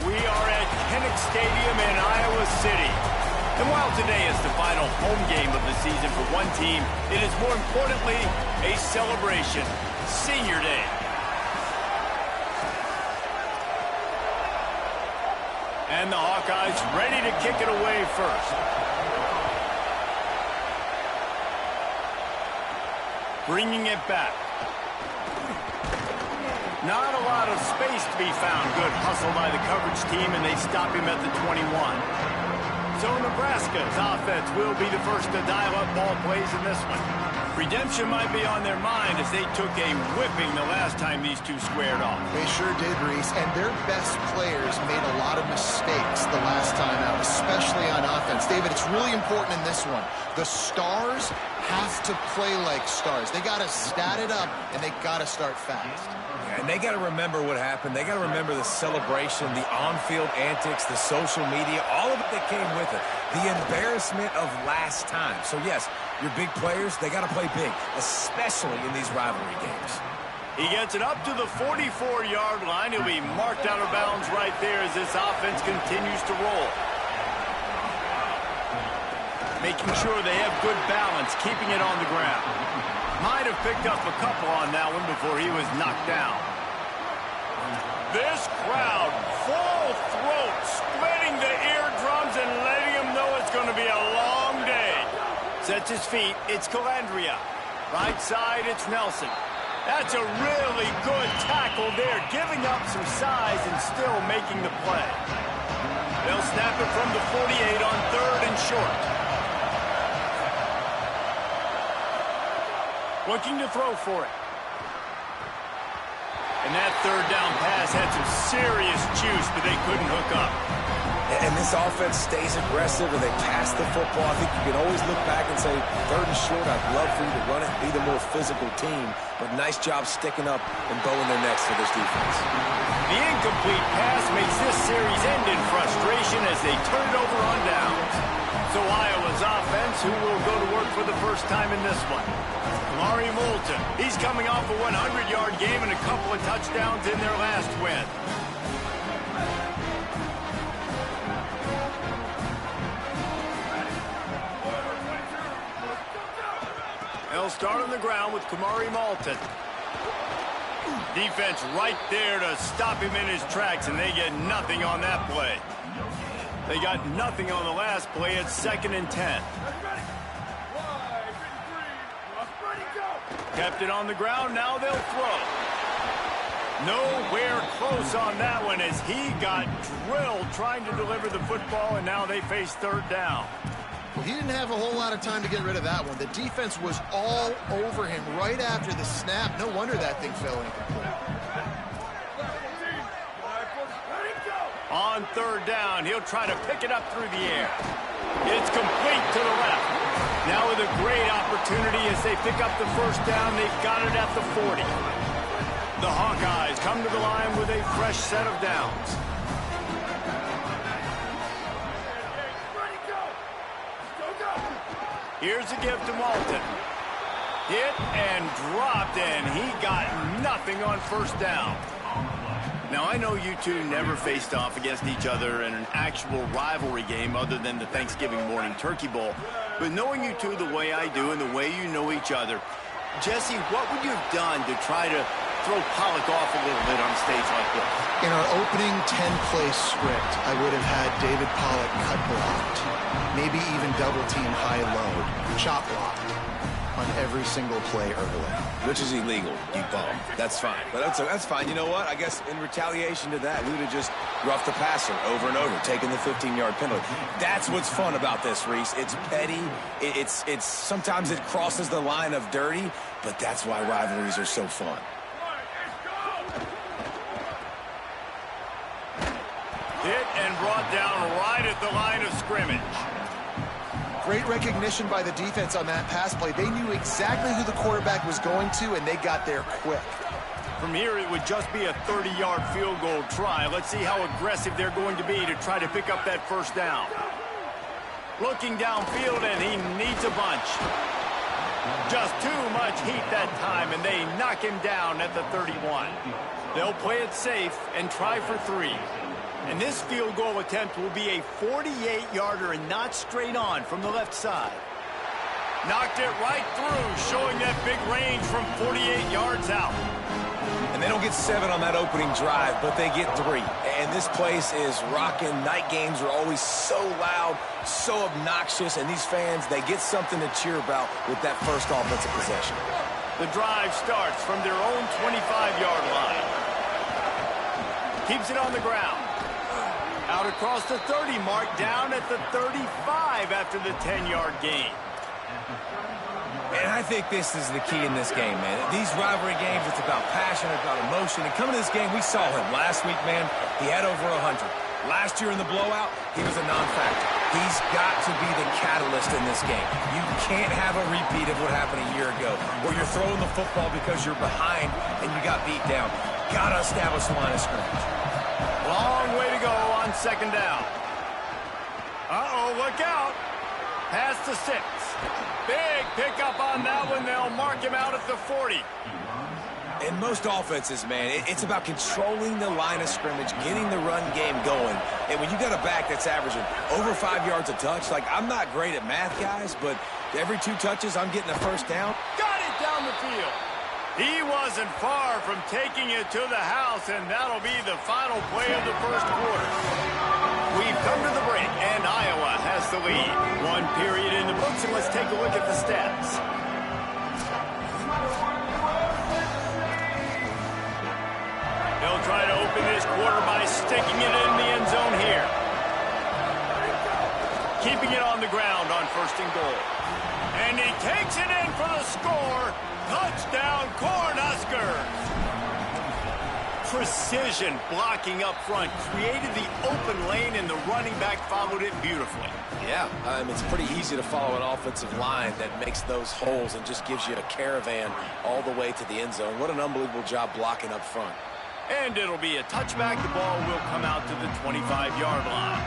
We are at Kinnick Stadium in Iowa City. And while today is the final home game of the season for one team, it is more importantly a celebration. Senior Day. And the Hawkeyes ready to kick it away first. Bringing it back. Not a lot of space to be found. Good hustle by the coverage team, and they stop him at the 21. So Nebraska's offense will be the first to dial up ball plays in this one. Redemption might be on their mind as they took a whipping the last time these two squared off. They sure did, Reese, and their best players made a lot of mistakes the last time out, especially on offense. David, it's really important in this one. The stars have to play like stars. They got to stat it up, and they got to start fast. And they got to remember what happened. They got to remember the celebration, the on-field antics, the social media, all of it that came with it. The embarrassment of last time. So, yes, your big players, they got to play big, especially in these rivalry games. He gets it up to the 44-yard line. He'll be marked out of bounds right there as this offense continues to roll. Making sure they have good balance, keeping it on the ground. Might have picked up a couple on that one before he was knocked down. This crowd, full throat, splitting the eardrums and letting him know it's going to be a long day. Sets his feet, it's Calandria. Right side, it's Nelson. That's a really good tackle there, giving up some size and still making the play. They'll snap it from the 48 on 3rd and short. Looking to throw for it. And that 3rd down pass had some serious juice, but they couldn't hook up. And this offense stays aggressive, and they pass the football. I think you can always look back and say, 3rd and short, I'd love for you to run it, be the more physical team. But nice job sticking up and bowing their necks to this defense. The incomplete pass makes this series end in frustration as they turn it over on downs. So Iowa's offense, who will go to work for the first time in this one. Kamari Moulton, he's coming off a 100-yard game and a couple of touchdowns in their last win. They'll start on the ground with Kamari Moulton. Defense right there to stop him in his tracks, and they get nothing on that play. They got nothing on the last play. It's 2nd and 10. Kept it on the ground. Now they'll throw. Nowhere close on that one as he got drilled trying to deliver the football, and now they face 3rd down. Well, he didn't have a whole lot of time to get rid of that one. The defense was all over him right after the snap. No wonder that thing fell incomplete. On 3rd down, he'll try to pick it up through the air. It's complete to the left. Now with a great opportunity as they pick up the 1st down, they've got it at the 40. The Hawkeyes come to the line with a fresh set of downs. Here's a give to Moulton. Hit and dropped, and he got nothing on 1st down. Now, I know you two never faced off against each other in an actual rivalry game other than the Thanksgiving morning Turkey Bowl. But knowing you two the way I do and the way you know each other, Jesse, what would you have done to try to throw Pollock off a little bit on a stage like this? In our opening 10-play script, I would have had David Pollock cut blocked, maybe even double-team high-low, chop blocked on every single play early. Which is illegal, you bum. That's fine. But that's fine. You know what? I guess in retaliation to that, we would have just roughed the passer over and over, taking the 15-yard penalty. That's what's fun about this, Reese. It's petty. It's sometimes it crosses the line of dirty, but that's why rivalries are so fun. Hit and brought down right at the line of scrimmage. Great recognition by the defense on that pass play. They knew exactly who the quarterback was going to, and they got there quick. From here, it would just be a 30-yard field goal try. Let's see how aggressive they're going to be to try to pick up that 1st down. Looking downfield, and he needs a bunch. Just too much heat that time, and they knock him down at the 31. They'll play it safe and try for 3. And this field goal attempt will be a 48-yarder and not straight on from the left side. Knocked it right through, showing that big range from 48 yards out. And they don't get 7 on that opening drive, but they get 3. And this place is rocking. Night games are always so loud, so obnoxious, and these fans, they get something to cheer about with that first offensive possession. The drive starts from their own 25-yard line. Keeps it on the ground. Out across the 30 mark, down at the 35 after the 10-yard gain. And I think this is the key in this game, man. These rivalry games, it's about passion, it's about emotion. And coming to this game, we saw him last week, man. He had over 100. Last year in the blowout, he was a non-factor. He's got to be the catalyst in this game. You can't have a repeat of what happened a year ago, where you're throwing the football because you're behind and you got beat down. Got to establish the line of scrimmage. Long way to go on second down. Uh-oh, look out. Pass to 6. Big pickup on that one. They'll mark him out at the 40. In most offenses, man, it's about controlling the line of scrimmage, getting the run game going. And when you got a back that's averaging over 5 yards a touch, like, I'm not great at math, guys, but every 2 touches, I'm getting a first down. Got it down the field. He wasn't far from taking it to the house, and that'll be the final play of the first quarter. We've come to the break, and Iowa has the lead. 1 period in the books, and let's take a look at the stats. They'll try to open this quarter by sticking it in the end zone here. Keeping it on the ground on 1st and goal. And he takes it in for the score. Touchdown, Cornhuskers! Precision blocking up front created the open lane, and the running back followed it beautifully. Yeah, it's pretty easy to follow an offensive line that makes those holes and just gives you a caravan all the way to the end zone. What an unbelievable job blocking up front. And it'll be a touchback. The ball will come out to the 25-yard line.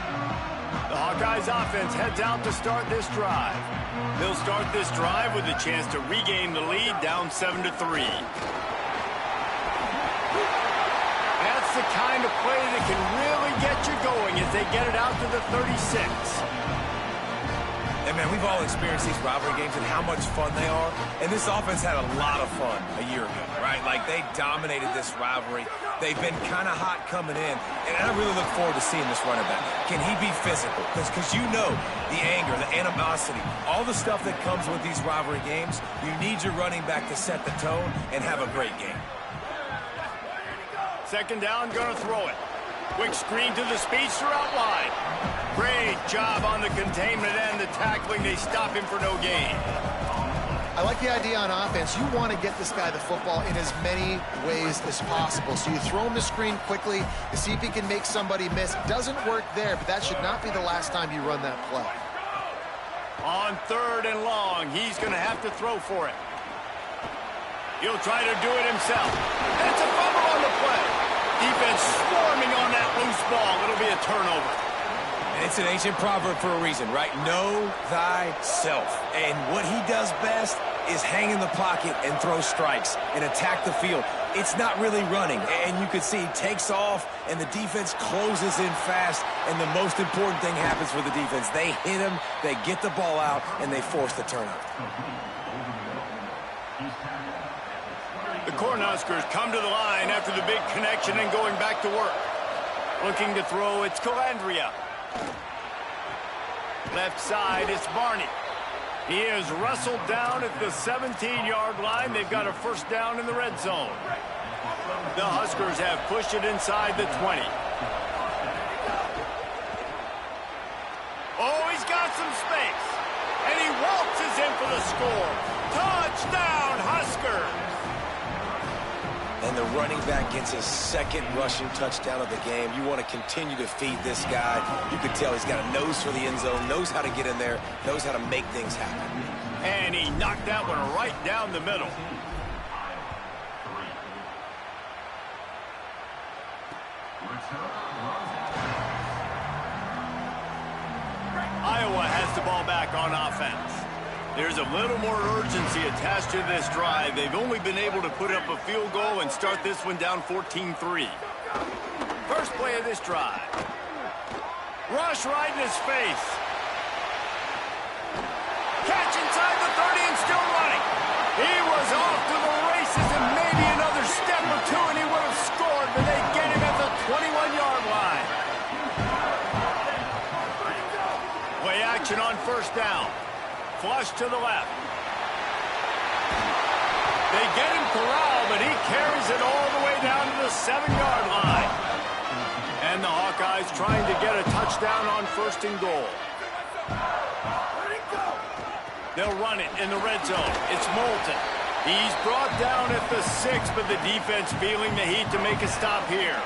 The Hawkeyes offense heads out to start this drive. They'll start this drive with a chance to regain the lead, down 7-3. That's the kind of play that can really get you going as they get it out to the 36. And, man, we've all experienced these rivalry games and how much fun they are. And this offense had a lot of fun a year ago, right? Like, they dominated this rivalry. They've been kind of hot coming in. And I really look forward to seeing this running back. Can he be physical? Because you know the anger, the animosity, all the stuff that comes with these rivalry games, you need your running back to set the tone and have a great game. Second down, gonna throw it. Quick screen to the speedster out wide. Great job on the containment and the tackling. They stop him for no gain. I like the idea on offense. You want to get this guy the football in as many ways as possible. So you throw him the screen quickly to see if he can make somebody miss. Doesn't work there, but that should not be the last time you run that play. On 3rd and long, he's going to have to throw for it. He'll try to do it himself. That's a fumble on the play. Defense swarming on that loose ball. It'll be a turnover. It's an ancient proverb for a reason, right? Know thyself. And what he does best is hang in the pocket and throw strikes and attack the field. It's not really running. And you can see he takes off, and the defense closes in fast. And the most important thing happens for the defense. They hit him, they get the ball out, and they force the turnover. The Cornhuskers come to the line after the big connection and going back to work. Looking to throw, it's Calandria. Left side, it's Barney. He is wrestled down at the 17-yard line. They've got a first down in the red zone. The Huskers have pushed it inside the 20. Oh, he's got some space. And he waltzes in for the score. Touchdown, Huskers! And the running back gets his 2nd rushing touchdown of the game. You want to continue to feed this guy. You can tell he's got a nose for the end zone, knows how to get in there, knows how to make things happen. And he knocked that one right down the middle. Iowa has the ball back on offense. There's a little more urgency attached to this drive. They've only been able to put up a field goal and start this one down 14-3. 1st first play of this drive. Rush right in his face. Catch inside the 30 and still running. He was off to the races and maybe another step or two and he would have scored, but they get him at the 21-yard line. Play action on first down. Flush to the left. They get him corralled, but he carries it all the way down to the 7-yard line. And the Hawkeyes trying to get a touchdown on first and goal. They'll run it in the red zone. It's Moulton. He's brought down at the 6, but the defense feeling the heat to make a stop here.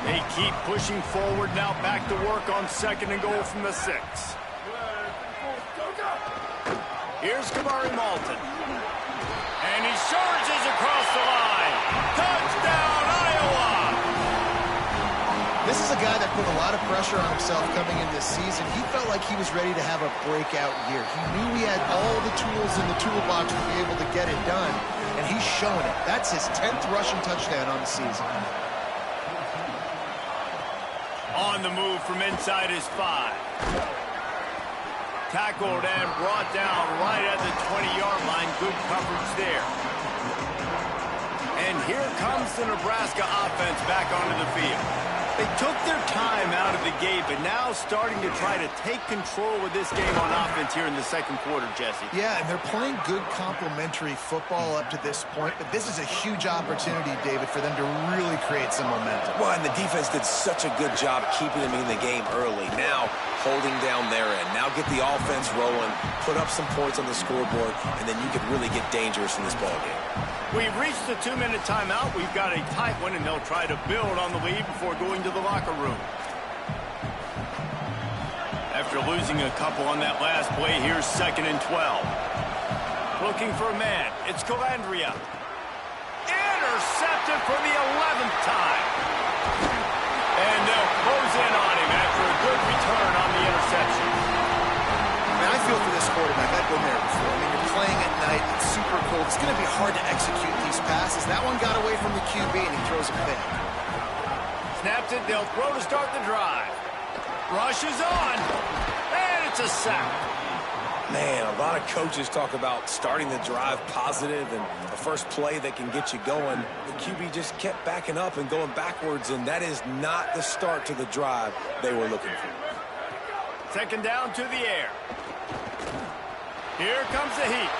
They keep pushing forward now, back to work on second and goal from the 6. Here's Kamari Moulton. And he charges across the line. Touchdown, Iowa! This is a guy that put a lot of pressure on himself coming in this season. He felt like he was ready to have a breakout year. He knew he had all the tools in the toolbox to be able to get it done, and he's showing it. That's his 10th rushing touchdown on the season. On the move from inside his 5. Tackled and brought down right at the 20-yard line. Good coverage there. And here comes the Nebraska offense back onto the field. They took their time out of the gate, but now starting to try to take control of this game on offense here in the second quarter, Jesse. Yeah, and they're playing good complementary football up to this point, but this is a huge opportunity, David, for them to really create some momentum. Well, and the defense did such a good job keeping them in the game early. Now, holding down their end. Now get the offense rolling, put up some points on the scoreboard, and then you can really get dangerous in this ballgame. We've reached the 2-minute timeout. We've got a tight one, and they'll try to build on the lead before going to the locker room. After losing a couple on that last play, here's second and 12. Looking for a man. It's Calandria. Intercepted for the 11th time. And they'll close in on him after a good return on the interception. I feel for this quarterback. I've been there before. I mean, you're playing at night. It's super cold. It's going to be hard to execute these passes. That one got away from the QB, and he throws a pick. Snaps it. They'll throw to start the drive. Rush is on. And it's a sack. Man, a lot of coaches talk about starting the drive positive and the first play that can get you going. The QB just kept backing up and going backwards, and that is not the start to the drive they were looking for. Second down to the air. Here comes the heat.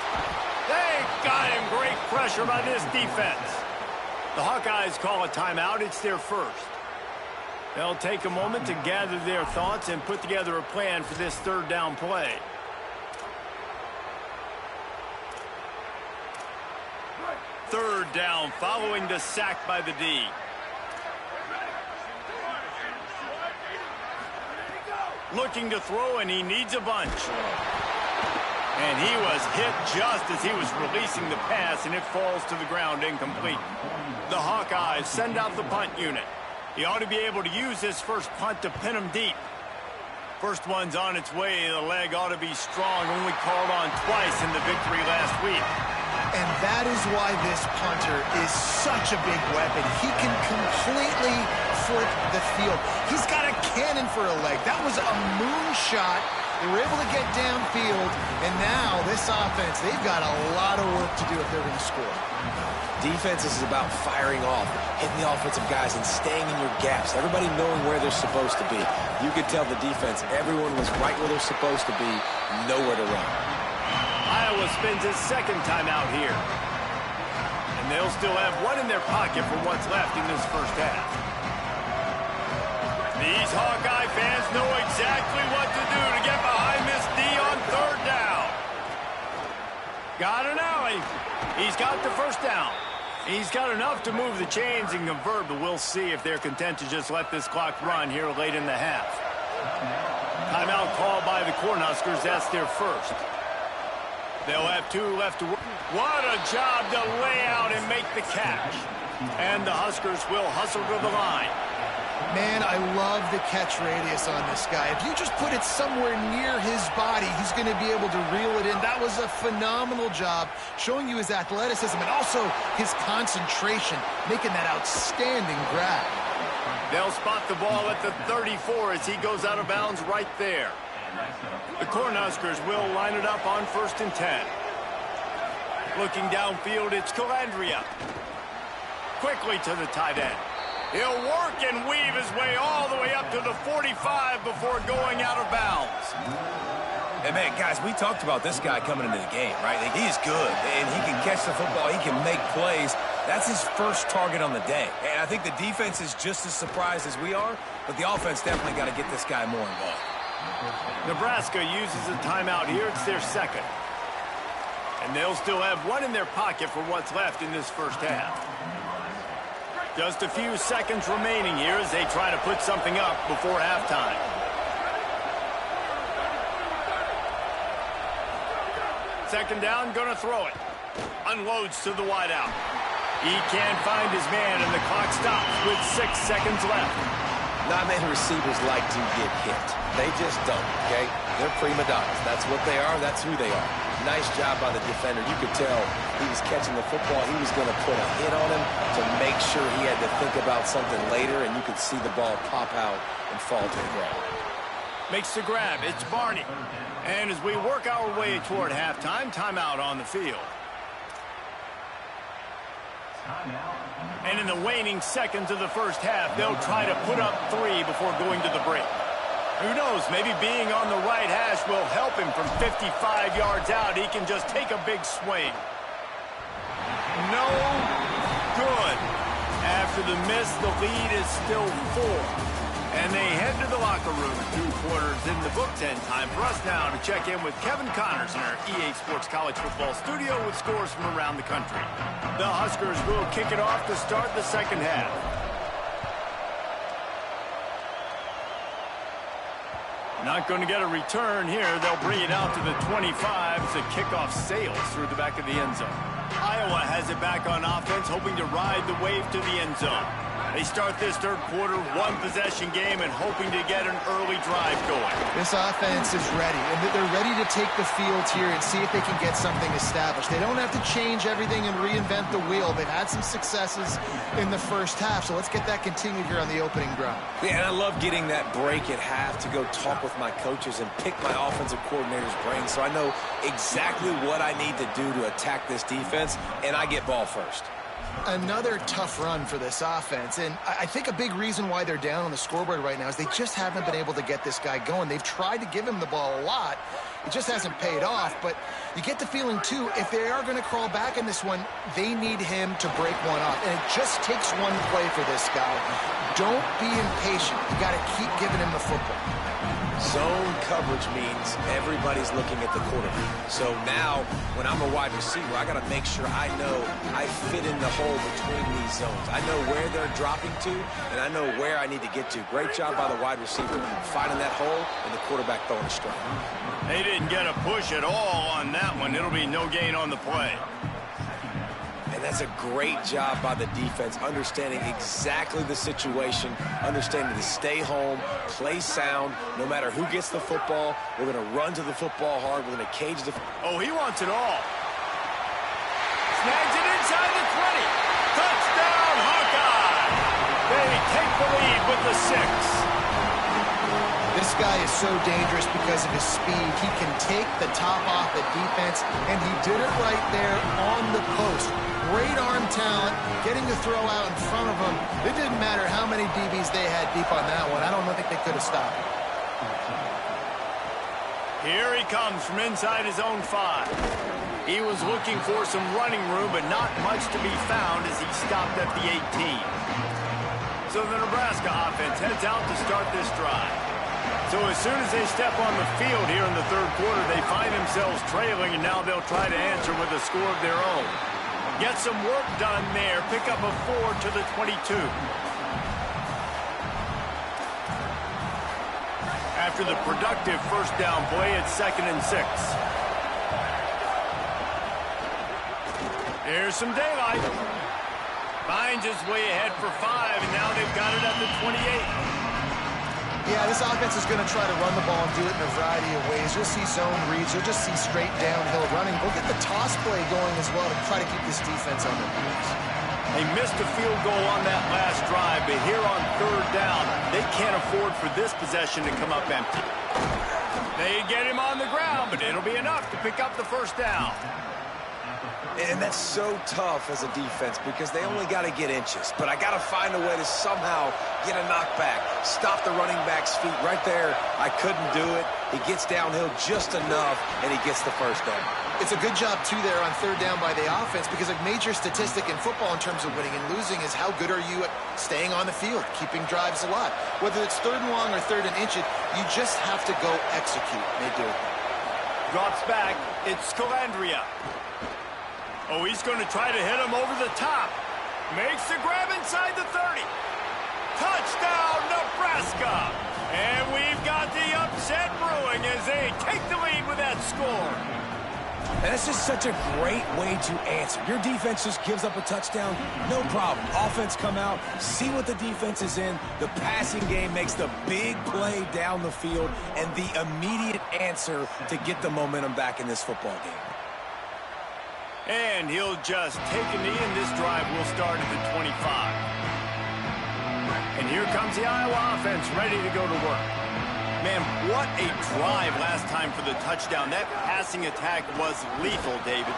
They got him. Great pressure by this defense. The Hawkeyes call a timeout. It's their first. They'll take a moment to gather their thoughts and put together a plan for this third down play. Third down following the sack by the D. Looking to throw, and he needs a bunch. And he was hit just as he was releasing the pass, and it falls to the ground incomplete. The Hawkeyes send out the punt unit. He ought to be able to use this first punt to pin him deep. First one's on its way. The leg ought to be strong, only called on twice in the victory last week. And that is why this punter is such a big weapon. He can completely flip the field. He's got a cannon for a leg. That was a moonshot. They were able to get downfield, and now this offense, they've got a lot of work to do if they're going to score. Defense is about firing off, hitting the offensive guys, and staying in your gaps. Everybody knowing where they're supposed to be. You could tell the defense, everyone was right where they're supposed to be, nowhere to run. Iowa spends his second time out here. And they'll still have one in their pocket for what's left in this first half. These Hawkeye fans know exactly what to do to get behind this D on third down. Got an alley. He's got the first down. He's got enough to move the chains and convert, but we'll see if they're content to just let this clock run here late in the half. Timeout called by the Cornhuskers. That's their first. They'll have two left to work. What a job to lay out and make the catch. And the Huskers will hustle to the line. Man, I love the catch radius on this guy. If you just put it somewhere near his body, he's going to be able to reel it in. That was a phenomenal job, showing you his athleticism and also his concentration, making that outstanding grab. They'll spot the ball at the 34 as he goes out of bounds right there. The Cornhuskers will line it up on 1st and 10. Looking downfield, it's Calandria. Quickly to the tight end. He'll work and weave his way all the way up to the 45 before going out of bounds. And, man, guys, we talked about this guy coming into the game, right? Like, he's good, and he can catch the football. He can make plays. That's his first target on the day. And I think the defense is just as surprised as we are, but the offense definitely got to get this guy more involved. Nebraska uses a timeout here. It's their second. And they'll still have one in their pocket for what's left in this first half. Just a few seconds remaining here as they try to put something up before halftime. Second down, gonna throw it. Unloads to the wideout. He can't find his man, and the clock stops with 6 seconds left. Not many receivers like to get hit. They just don't, okay? They're prima donnas. That's what they are. That's who they are. Nice job by the defender. You could tell he was catching the football. He was going to put a hit on him to make sure he had to think about something later, and you could see the ball pop out and fall to the ground. Makes the grab. It's Barney. And as we work our way toward halftime, timeout on the field. And in the waning seconds of the first half, they'll try to put up 3 before going to the break. Who knows, maybe being on the right hash will help him from 55 yards out. He can just take a big swing. No good. After the miss, the lead is still 4. And they head to the locker room. 2 quarters in the books, and time for us now to check in with Kevin Connors in our EA Sports College Football studio with scores from around the country. The Huskers will kick it off to start the second half. Not going to get a return here. They'll bring it out to the 25 as the kickoff sails through the back of the end zone. Iowa has it back on offense, hoping to ride the wave to the end zone. They start this third quarter, 1-possession game, and hoping to get an early drive going. This offense is ready, and they're ready to take the field here and see if they can get something established. They don't have to change everything and reinvent the wheel. They've had some successes in the first half, so let's get that continued here on the opening drive. Yeah, and I love getting that break at half to go talk with my coaches and pick my offensive coordinator's brain so I know exactly what I need to do to attack this defense, and I get ball first. Another tough run for this offense, and I think a big reason why they're down on the scoreboard right now is they just haven't been able to get this guy going. They've tried to give him the ball a lot. It just hasn't paid off, but you get the feeling, too, if they are going to crawl back in this one, they need him to break one off, and it just takes one play for this guy. Don't be impatient. You got to keep giving him the football. Zone coverage means everybody's looking at the quarterback. So now, when I'm a wide receiver, I got to make sure I know I fit in the hole between these zones. I know where they're dropping to, and I know where I need to get to. Great job by the wide receiver finding that hole and the quarterback throwing a strike. They didn't get a push at all on that one. It'll be no gain on the play. And that's a great job by the defense, understanding exactly the situation, understanding to stay home, play sound, no matter who gets the football. We're going to run to the football hard. We're going to cage the... Oh, he wants it all. Snags it inside the 20. Touchdown, Hawkeye! They take the lead with the 6. This guy is so dangerous because of his speed. He can take the top off the defense, and he did it right there on the post. Great arm talent, getting the throw out in front of him. It didn't matter how many DBs they had deep on that one. I don't think they could have stopped him. Here he comes from inside his own 5. He was looking for some running room, but not much to be found as he stopped at the 18. So the Nebraska offense heads out to start this drive. So as soon as they step on the field here in the third quarter, they find themselves trailing, and now they'll try to answer with a score of their own. Get some work done there. Pick up a 4 to the 22. After the productive first down play, it's 2nd and 6. Here's some daylight. Finds his way ahead for 5, and now they've got it at the 28. Yeah, this offense is going to try to run the ball and do it in a variety of ways. You'll see zone reads. You'll just see straight downhill running. Go get the toss play going as well to try to keep this defense on their heels. They missed a field goal on that last drive, but here on third down, they can't afford for this possession to come up empty. They get him on the ground, but it'll be enough to pick up the first down. And that's so tough as a defense because they only got to get inches. But I got to find a way to somehow get a knockback, stop the running back's feet right there. I couldn't do it. He gets downhill just enough, and he gets the first down. It's a good job, too, there on third down by the offense because a major statistic in football in terms of winning and losing is how good are you at staying on the field, keeping drives alive. Whether it's third and long or third and inches, you just have to go execute. They do. Drops back. It's Scalandria. Oh, he's going to try to hit him over the top. Makes the grab inside the 30. Touchdown, Nebraska! And we've got the upset brewing as they take the lead with that score. And it's just such a great way to answer. Your defense just gives up a touchdown, no problem. Offense come out, see what the defense is in. The passing game makes the big play down the field and the immediate answer to get the momentum back in this football game. And he'll just take a knee, and this drive will start at the 25. And here comes the Iowa offense ready to go to work. Man, what a drive last time for the touchdown. That passing attack was lethal, David.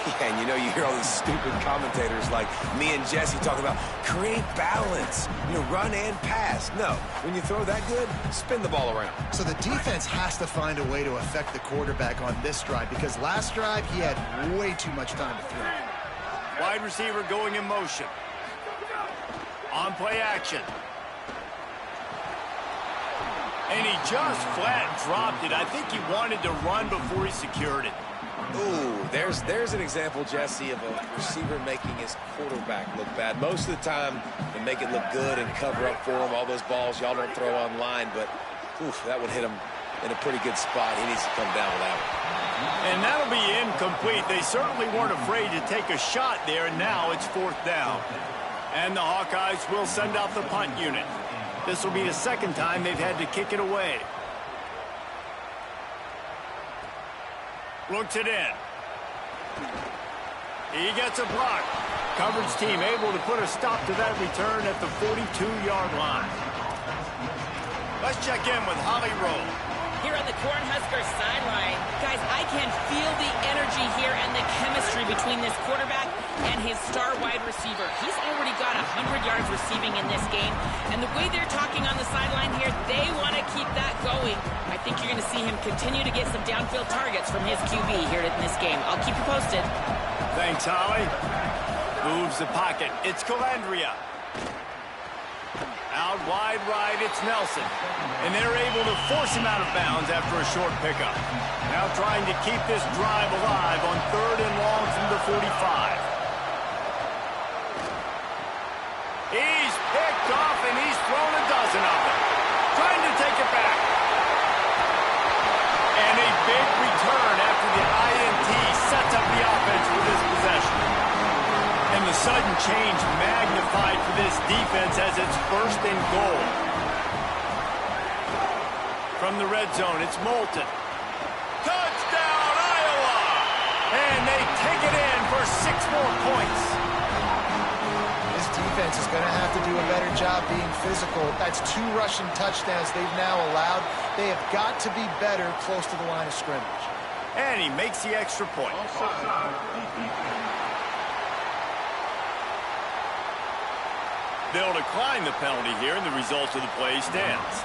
Yeah, and you know, you hear all these stupid commentators like me and Jesse talk about create balance, run and pass. No, when you throw that good, spin the ball around. So the defense has to find a way to affect the quarterback on this drive because last drive he had way too much time to throw. Wide receiver going in motion. On play action. And he just flat dropped it. I think he wanted to run before he secured it. Ooh, there's an example, Jesse, of a receiver making his quarterback look bad. Most of the time, they make it look good and cover up for him. All those balls y'all don't throw online, but oof, that would hit him in a pretty good spot. He needs to come down with that one. And that'll be incomplete. They certainly weren't afraid to take a shot there, and now it's fourth down. And the Hawkeyes will send out the punt unit. This will be the second time they've had to kick it away. Looks it in. He gets a block. Coverage team able to put a stop to that return at the 42-yard line. Let's check in with Holly Rowe. Here on the Cornhuskers sideline, guys, I can feel the energy here and the chemistry between this quarterback and his star wide receiver. He's already got 100 yards receiving in this game, and the way they're talking on the sideline here, they want to keep that going. I think you're going to see him continue to get some downfield targets from his QB here in this game. I'll keep you posted. Thanks, Holly. Moves the pocket. It's Calandria. Out wide right, it's Nelson. And they're able to force him out of bounds after a short pickup. Now trying to keep this drive alive on third and long from the 45. He's picked off, and he's thrown a dozen of them. Trying to take it back. And a big return after the INT sets up the offense for this possession. And the sudden change magnified for this defense as it's first and goal. From the red zone, it's Moulton. Touchdown, Iowa! And they take it in for 6 more points. This defense is going to have to do a better job being physical. That's 2 rushing touchdowns they've now allowed. They have got to be better close to the line of scrimmage. And he makes the extra point. They'll decline the penalty here, and the result of the play stands.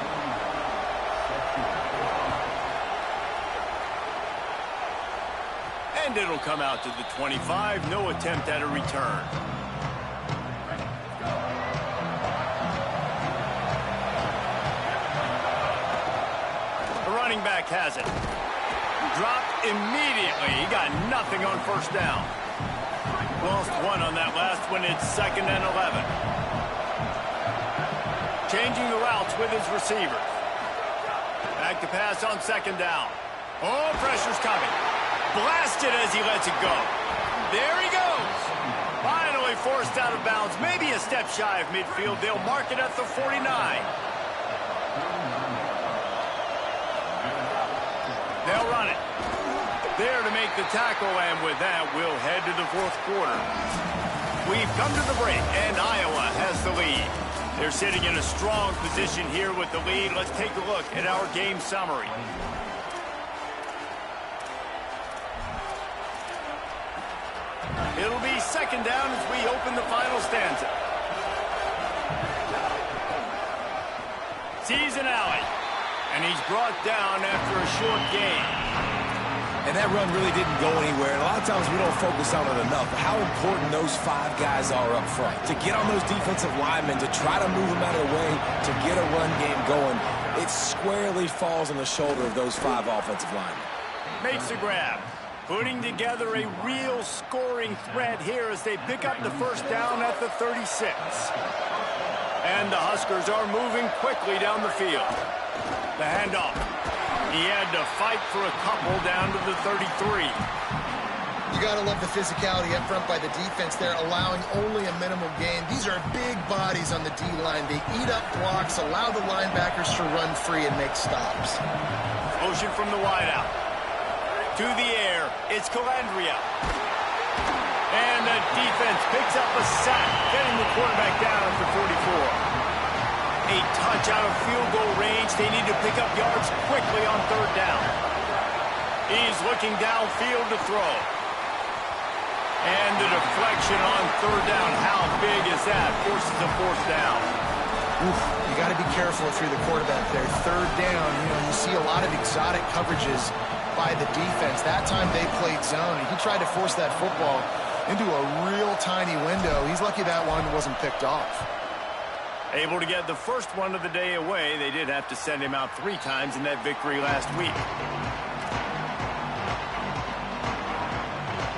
And it'll come out to the 25. No attempt at a return. The running back has it. Dropped immediately. He got nothing on first down. Lost 1 on that last one. It's 2nd and 11. Changing the routes with his receiver. Back to pass on 2nd down. Oh, pressure's coming. Blasted as he lets it go. There he goes. Finally forced out of bounds. Maybe a step shy of midfield. They'll mark it at the 49. They'll run it. There to make the tackle, and with that, we'll head to the 4th quarter. We've come to the break, and Iowa has the lead. They're sitting in a strong position here with the lead. Let's take a look at our game summary. It'll be second down as we open the final stanza. Sees an alley, and he's brought down after a short gain. And that run really didn't go anywhere. And a lot of times we don't focus on it enough. But how important those 5 guys are up front. To get on those defensive linemen, to try to move them out of the way, to get a run game going, it squarely falls on the shoulder of those 5 offensive linemen. Makes a grab. Putting together a real scoring threat here as they pick up the first down at the 36. And the Huskers are moving quickly down the field. The handoff. He had to fight for a couple down to the 33. You got to love the physicality up front by the defense there, allowing only a minimal gain. These are big bodies on the D-line. They eat up blocks, allow the linebackers to run free and make stops. Motion from the wideout. To the air, it's Calandria. And the defense picks up a sack, getting the quarterback down at the 44. A touch out of field goal range. They need to pick up yards quickly on third down. He's looking downfield to throw. And the deflection on third down. How big is that? Forces a fourth down. Oof, you got to be careful if you're the quarterback there. Third down, you see a lot of exotic coverages by the defense. That time they played zone, and he tried to force that football into a real tiny window. He's lucky that one wasn't picked off. Able to get the first one of the day away. They did have to send him out 3 times in that victory last week.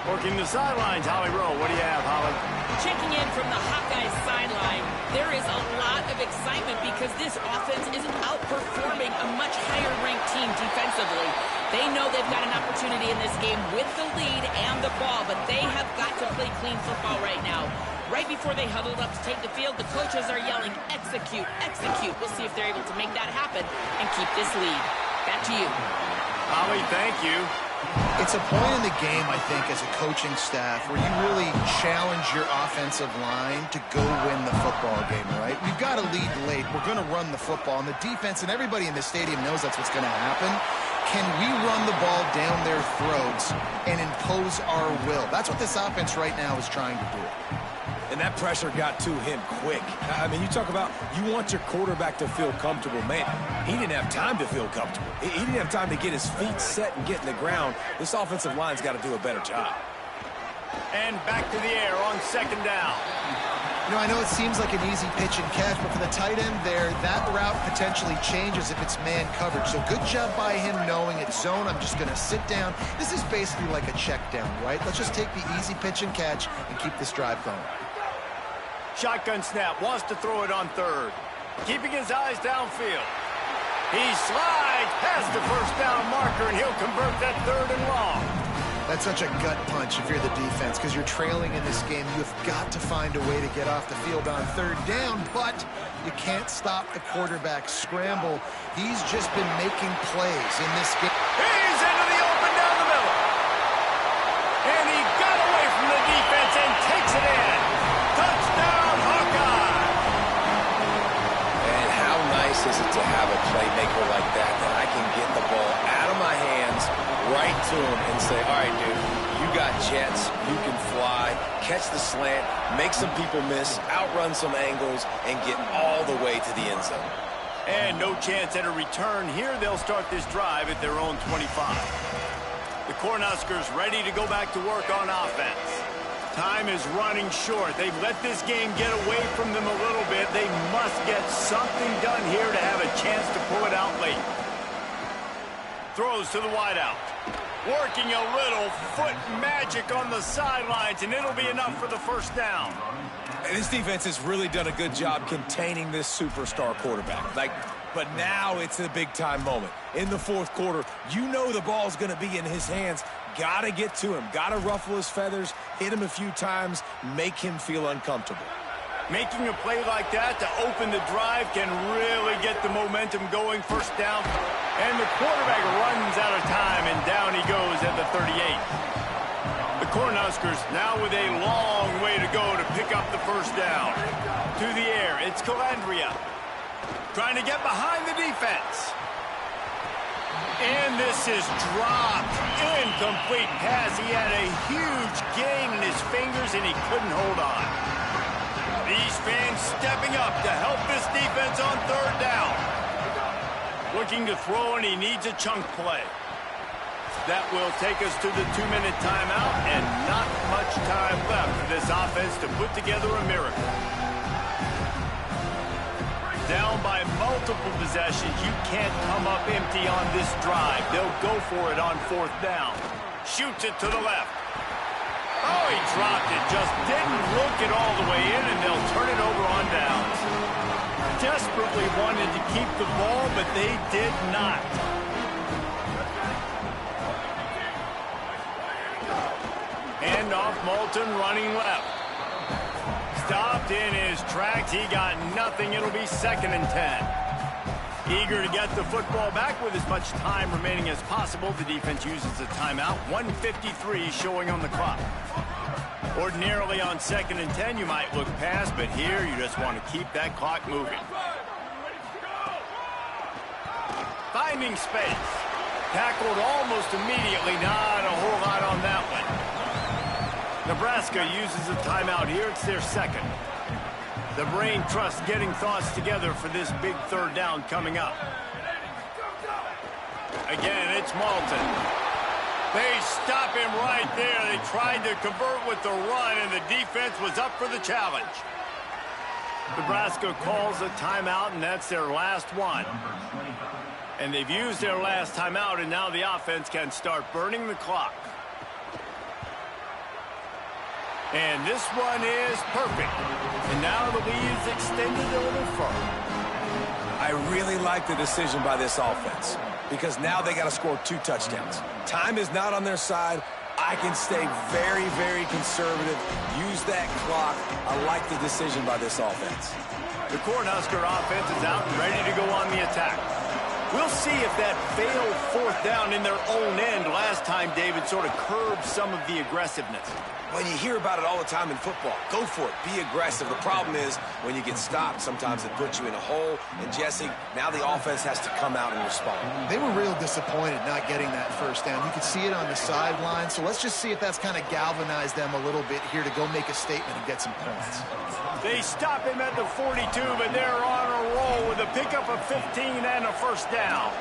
Working the sidelines, Holly Rowe. What do you have, Holly? Checking in from the Hawkeyes sideline, there is a lot of excitement because this offense is outperforming a much higher-ranked team defensively. They know they've got an opportunity in this game with the lead and the ball, but they have got to play clean football right now. Right before they huddled up to take the field, the coaches are yelling, execute, execute. We'll see if they're able to make that happen and keep this lead. Back to you. Holly, thank you. It's a point in the game, I think, as a coaching staff where you really challenge your offensive line to go win the football game, right? We've got to lead late. We're going to run the football. And the defense and everybody in the stadium knows that's what's going to happen. Can we run the ball down their throats and impose our will? That's what this offense right now is trying to do. And that pressure got to him quick. I mean, you talk about you want your quarterback to feel comfortable. Man, he didn't have time to feel comfortable. He didn't have time to get his feet set and get in the ground. This offensive line's got to do a better job. And back to the air on second down. I know it seems like an easy pitch and catch, but for the tight end there, that route potentially changes if it's man coverage. So good job by him knowing it's zone. I'm just going to sit down. This is basically like a check down, right? Let's just take the easy pitch and catch and keep this drive going. Shotgun snap, wants to throw it on third. Keeping his eyes downfield. He slides past the first down marker, and he'll convert that third and long. That's such a gut punch if you're the defense, because you're trailing in this game. You've got to find a way to get off the field on third down, but you can't stop the quarterback scramble. He's just been making plays in this game. He's into the open down the middle. And he got away from the defense and takes it in. Touchdown, Hawkeye! And how nice is it to have a playmaker like that I can get the ball out of my hands, right to him, and say, all right, dude, you got jets, you can fly, catch the slant, make some people miss, outrun some angles, and get all the way to the end zone. And no chance at a return here. They'll start this drive at their own 25. The Cornhuskers ready to go back to work on offense. Time is running short. They've let this game get away from them a little bit. They must get something done here to have a chance to pull it out late. Throws to the wideout. Working a little foot magic on the sidelines, and it'll be enough for the first down. And this defense has really done a good job containing this superstar quarterback. But now it's a big-time moment. In the fourth quarter, you know the ball's going to be in his hands. Got to get to him. Got to ruffle his feathers, hit him a few times, make him feel uncomfortable. Making a play like that to open the drive can really get the momentum going. First down. And the quarterback runs out of time, and down he goes at the 38. The The Cornhuskers now with a long way to go to pick up the first down. To the air, it's Calandria. Trying to get behind the defense. And this is dropped. Incomplete pass. He had a huge gain in his fingers, and he couldn't hold on. These fans stepping up to help this defense on third down. Looking to throw, and he needs a chunk play. That will take us to the 2-minute timeout, and not much time left for this offense to put together a miracle. Down by multiple possessions, you can't come up empty on this drive. They'll go for it on fourth down. Shoots it to the left. Oh, he dropped it. Just didn't look it all the way in, and they'll turn it over on downs. Desperately wanted to keep the ball, but they did not. Hand off, Moulton running left. Stopped in his tracks. He got nothing. It'll be 2nd and 10. Eager to get the football back with as much time remaining as possible. The defense uses a timeout. 1:53 showing on the clock. Ordinarily on 2nd and 10, you might look past, but here you just want to keep that clock moving. Finding space. Tackled almost immediately. Not a whole lot on that one. Nebraska uses a timeout here. It's their 2nd. The brain trust getting thoughts together for this big third down coming up. Again, it's Moulton. They stop him right there. They tried to convert with the run, and the defense was up for the challenge. Nebraska calls a timeout, and that's their last one. And they've used their last timeout, and now the offense can start burning the clock. And this one is perfect. And now the lead is extended a little further. I really like the decision by this offense because now they got to score 2 touchdowns. Time is not on their side. I can stay very, very conservative. Use that clock. I like the decision by this offense. The Cornhusker offense is out and ready to go on the attack. We'll see if that failed fourth down in their own end last time, David, sort of curbed some of the aggressiveness. When you hear about it all the time in football, go for it. Be aggressive. The problem is when you get stopped, sometimes it puts you in a hole. And, Jesse, now the offense has to come out and respond. They were real disappointed not getting that first down. You could see it on the sideline. So let's just see if that's kind of galvanized them a little bit here to go make a statement and get some points. They stop him at the 42, but they're on a roll with a pickup of 15 and a first down.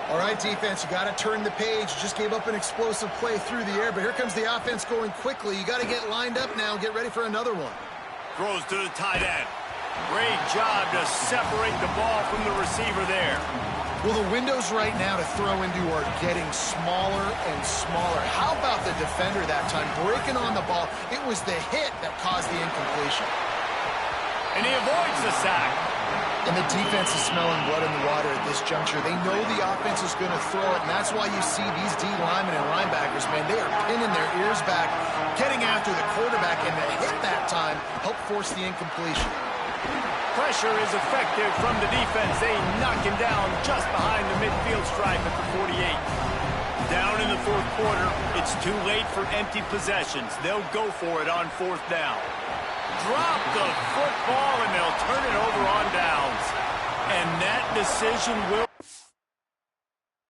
All right, defense, you got to turn the page. You just gave up an explosive play through the air, but here comes the offense going quickly. You got to get lined up now and get ready for another one. Throws to the tight end. Great job to separate the ball from the receiver there. Well, the windows right now to throw into are getting smaller and smaller. How about the defender that time breaking on the ball? It was the hit that caused the incompletion. And he avoids the sack. And the defense is smelling blood in the water at this juncture. They know the offense is going to throw it, and that's why you see these D linemen and linebackers, man, they are pinning their ears back, getting after the quarterback, and the hit that time helped force the incompletion. Pressure is effective from the defense. They knock him down just behind the midfield stripe at the 48. Down in the fourth quarter, it's too late for empty possessions. They'll go for it on fourth down. Drop the football, and they'll turn it over on downs. And that decision will...